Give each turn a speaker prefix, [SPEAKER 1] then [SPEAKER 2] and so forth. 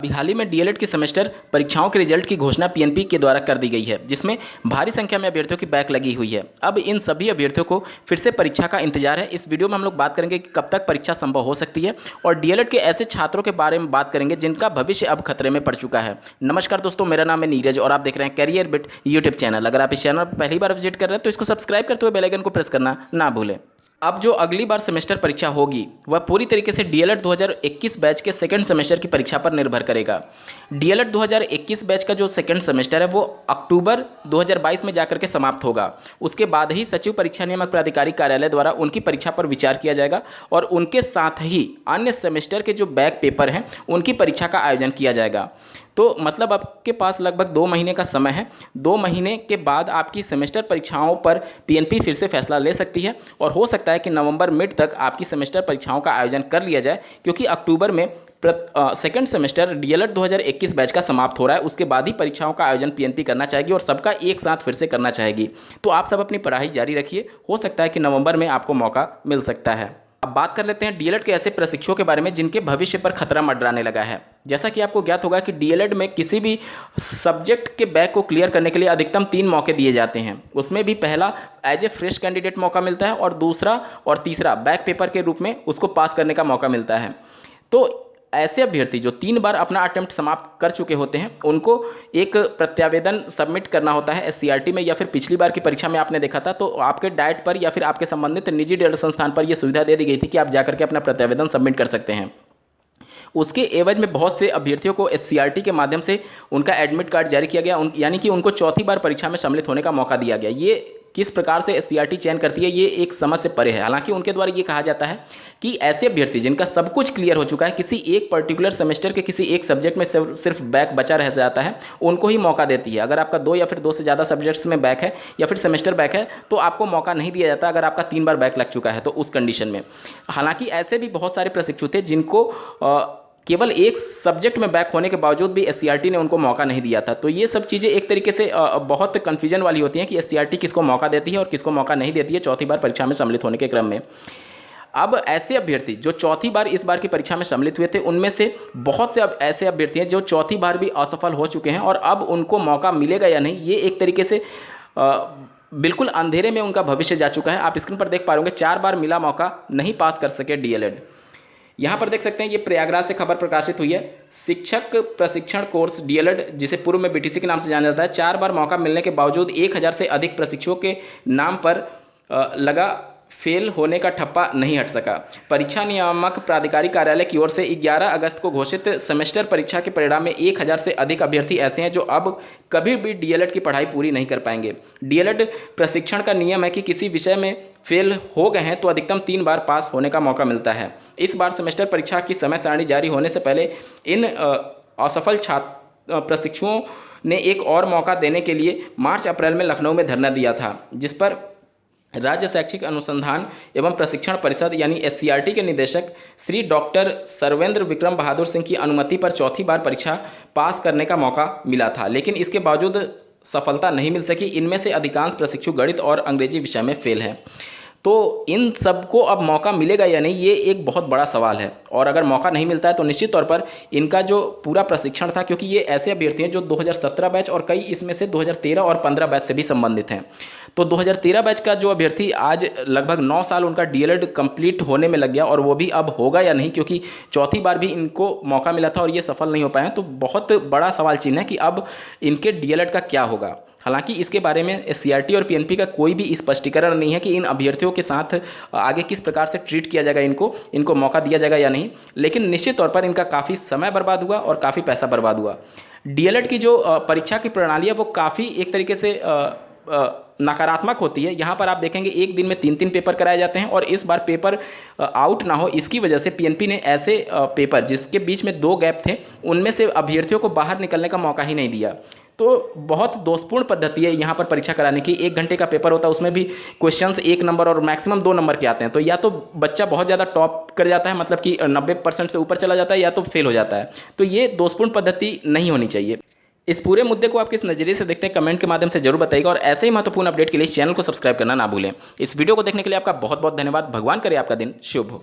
[SPEAKER 1] अभी हाल ही में डीएलएड की सेमेस्टर परीक्षाओं के रिजल्ट की घोषणा पीएनपी के द्वारा कर दी गई है, जिसमें भारी संख्या में अभ्यर्थियों की बैक लगी हुई है। अब इन सभी अभ्यर्थियों को फिर से परीक्षा का इंतजार है। इस वीडियो में हम लोग बात करेंगे कि कब तक परीक्षा संभव हो सकती है और डीएलएड के ऐसे छात्रों के बारे में बात करेंगे जिनका भविष्य अब खतरे में पड़ चुका है। नमस्कार दोस्तों, मेरा नाम है नीरज और आप देख रहे हैं कैरियर बिट यूट्यूब चैनल। अगर आप इस चैनल पर पहली बार विजिट कर रहे हैं तो इसको सब्सक्राइब करते हुए बेल आइकन को प्रेस करना ना भूलें। अब जो अगली बार सेमेस्टर परीक्षा होगी वह पूरी तरीके से डीएलएड 2021 बैच के सेकंड सेमेस्टर की परीक्षा पर निर्भर करेगा। डीएलएड 2021 बैच का जो सेकंड सेमेस्टर है वो अक्टूबर 2022 में जाकर के समाप्त होगा। उसके बाद ही सचिव परीक्षा नियामक प्राधिकारी कार्यालय द्वारा उनकी परीक्षा पर विचार किया जाएगा और उनके साथ ही अन्य सेमेस्टर के जो बैक पेपर हैं उनकी परीक्षा का आयोजन किया जाएगा। तो मतलब आपके पास लगभग 2 महीने का समय है। 2 महीने के बाद आपकी सेमेस्टर परीक्षाओं पर पीएनपी फिर से फैसला ले सकती है और हो सकता है कि नवंबर मिड तक आपकी सेमेस्टर परीक्षाओं का आयोजन कर लिया जाए, क्योंकि अक्टूबर में सेकंड सेमेस्टर डीएलएड 2021 बैच का समाप्त हो रहा है। उसके बाद ही परीक्षाओं का आयोजन पीएनपी करना चाहेगी और सबका एक साथ फिर से करना चाहेगी। तो आप सब अपनी पढ़ाई जारी रखिए, हो सकता है कि नवंबर में आपको मौका मिल सकता है। अब बात कर लेते हैं डीएलएड के ऐसे प्रशिक्षुओं के बारे में जिनके भविष्य पर खतरा मंडराने लगा है। जैसा कि आपको ज्ञात होगा कि डीएलएड में किसी भी सब्जेक्ट के बैक को क्लियर करने के लिए अधिकतम 3 मौके दिए जाते हैं। उसमें भी पहला एज ए फ्रेश कैंडिडेट मौका मिलता है और दूसरा और तीसरा बैक पेपर के रूप में उसको पास करने का मौका मिलता है। तो ऐसे अभ्यर्थी जो 3 बार अपना अटेम्प्ट समाप्त कर चुके होते हैं उनको एक प्रत्यावेदन सबमिट करना होता है एससीईआरटी में, या फिर पिछली बार की परीक्षा में आपने देखा था तो आपके डाइट पर या फिर आपके संबंधित निजी डीएलएड संस्थान पर यह सुविधा दे दी गई थी कि आप जाकर के अपना प्रत्यावेदन सबमिट कर सकते हैं। उसके एवज में बहुत से अभ्यर्थियों को एससीईआरटी के माध्यम से उनका एडमिट कार्ड जारी किया गया, यानी कि उनको चौथी बार परीक्षा में सम्मिलित होने का मौका दिया गया। ये किस प्रकार से एससीईआरटी चयन करती है ये एक समझ से परे है। हालांकि उनके द्वारा ये कहा जाता है कि ऐसे अभ्यर्थी जिनका सब कुछ क्लियर हो चुका है, किसी एक पर्टिकुलर सेमेस्टर के किसी एक सब्जेक्ट में सिर्फ बैक बचा रह जाता है, उनको ही मौका देती है। अगर आपका 2 या फिर 2 से ज़्यादा सब्जेक्ट्स में बैक है या फिर सेमेस्टर बैक है तो आपको मौका नहीं दिया जाता अगर आपका 3 बार बैक लग चुका है तो उस कंडीशन में। हालांकि ऐसे भी बहुत सारे प्रशिक्षु थे जिनको केवल एक सब्जेक्ट में बैक होने के बावजूद भी एससीईआरटी ने उनको मौका नहीं दिया था। तो ये सब चीज़ें एक तरीके से बहुत कन्फ्यूजन वाली होती हैं कि एससीईआरटी किसको मौका देती है और किसको मौका नहीं देती है चौथी बार परीक्षा में सम्मिलित होने के क्रम में। अब ऐसे अभ्यर्थी जो चौथी बार इस बार की परीक्षा में सम्मिलित हुए थे उनमें से बहुत से अब ऐसे अभ्यर्थी हैं जो चौथी बार भी असफल हो चुके हैं और अब उनको मौका मिलेगा या नहीं ये एक तरीके से बिल्कुल अंधेरे में उनका भविष्य जा चुका है। आप स्क्रीन पर देख पा रहे होंगे 4 बार मिला मौका, नहीं पास कर सके डीएलएड। यहाँ पर देख सकते हैं ये प्रयागराज से खबर प्रकाशित हुई है। शिक्षक प्रशिक्षण कोर्स डीएलएड, जिसे पूर्व में बीटीसी के नाम से जाना जाता है, 4 बार मौका मिलने के बावजूद 1000 से अधिक प्रशिक्षुओं के नाम पर लगा फेल होने का ठप्पा नहीं हट सका। परीक्षा नियामक प्राधिकारी कार्यालय की ओर से 11 अगस्त को घोषित सेमेस्टर परीक्षा के परिणाम में 1000 से अधिक अभ्यर्थी ऐसे हैं जो अब कभी भी डीएलएड की पढ़ाई पूरी नहीं कर पाएंगे। डीएलएड प्रशिक्षण का नियम है कि किसी विषय में फेल हो गए हैं तो अधिकतम 3 बार पास होने का मौका मिलता है। इस बार सेमेस्टर परीक्षा की समय सारणी जारी होने से पहले इन असफल छात्र प्रशिक्षुओं ने एक और मौका देने के लिए मार्च अप्रैल में लखनऊ में धरना दिया था, जिस पर राज्य शैक्षिक अनुसंधान एवं प्रशिक्षण परिषद यानी एससीईआरटी के निदेशक श्री डॉक्टर सर्वेंद्र विक्रम बहादुर सिंह की अनुमति पर चौथी बार परीक्षा पास करने का मौका मिला था, लेकिन इसके बावजूद सफलता नहीं मिल सकी। इनमें से अधिकांश प्रशिक्षु गणित और अंग्रेजी विषय में फेल हैं। तो इन सबको अब मौका मिलेगा या नहीं ये एक बहुत बड़ा सवाल है, और अगर मौका नहीं मिलता है तो निश्चित तौर पर इनका जो पूरा प्रशिक्षण था, क्योंकि ये ऐसे अभ्यर्थी हैं जो 2017 बैच और कई इसमें से 2013 और 15 बैच से भी संबंधित हैं। तो 2013 बैच का जो अभ्यर्थी आज लगभग 9 साल उनका डीएलएड कंप्लीट होने में लग गया और वो भी अब होगा या नहीं, क्योंकि चौथी बार भी इनको मौका मिला था और ये सफल नहीं हो पाए हैं। तो बहुत बड़ा सवाल चिन्ह है कि अब इनके डीएलएड का क्या होगा। हालांकि इसके बारे में एससीईआरटी और पीएनपी का कोई भी स्पष्टीकरण नहीं है कि इन अभ्यर्थियों के साथ आगे किस प्रकार से ट्रीट किया जाएगा, इनको मौका दिया जाएगा या नहीं। लेकिन निश्चित तौर पर इनका काफ़ी समय बर्बाद हुआ और काफ़ी पैसा बर्बाद हुआ। डीएलएड की जो परीक्षा की प्रणाली है वो काफ़ी एक तरीके से नकारात्मक होती है। यहाँ पर आप देखेंगे एक दिन में 3-3 पेपर कराए जाते हैं और इस बार पेपर आउट ना हो इसकी वजह से पीएनपी ने ऐसे पेपर जिसके बीच में 2 गैप थे उनमें से अभ्यर्थियों को बाहर निकलने का मौका ही नहीं दिया। तो बहुत दोषपूर्ण पद्धति है यहाँ पर परीक्षा कराने की। 1 घंटे का पेपर होता है, उसमें भी क्वेश्चंस 1 नंबर और मैक्सिमम 2 नंबर के आते हैं। तो या तो बच्चा बहुत ज़्यादा टॉप कर जाता है, मतलब कि 90% से ऊपर चला जाता है, या तो फेल हो जाता है। तो ये दोषपूर्ण पद्धति नहीं होनी चाहिए। इस पूरे मुद्दे को आप किस नज़रिए से देखते हैं कमेंट के माध्यम से जरूर बताइएगा और ऐसे ही महत्वपूर्ण अपडेट के लिए इस चैनल को सब्सक्राइब करना ना भूलें। इस वीडियो को देखने के लिए आपका बहुत बहुत धन्यवाद। भगवान करे आपका दिन शुभ हो।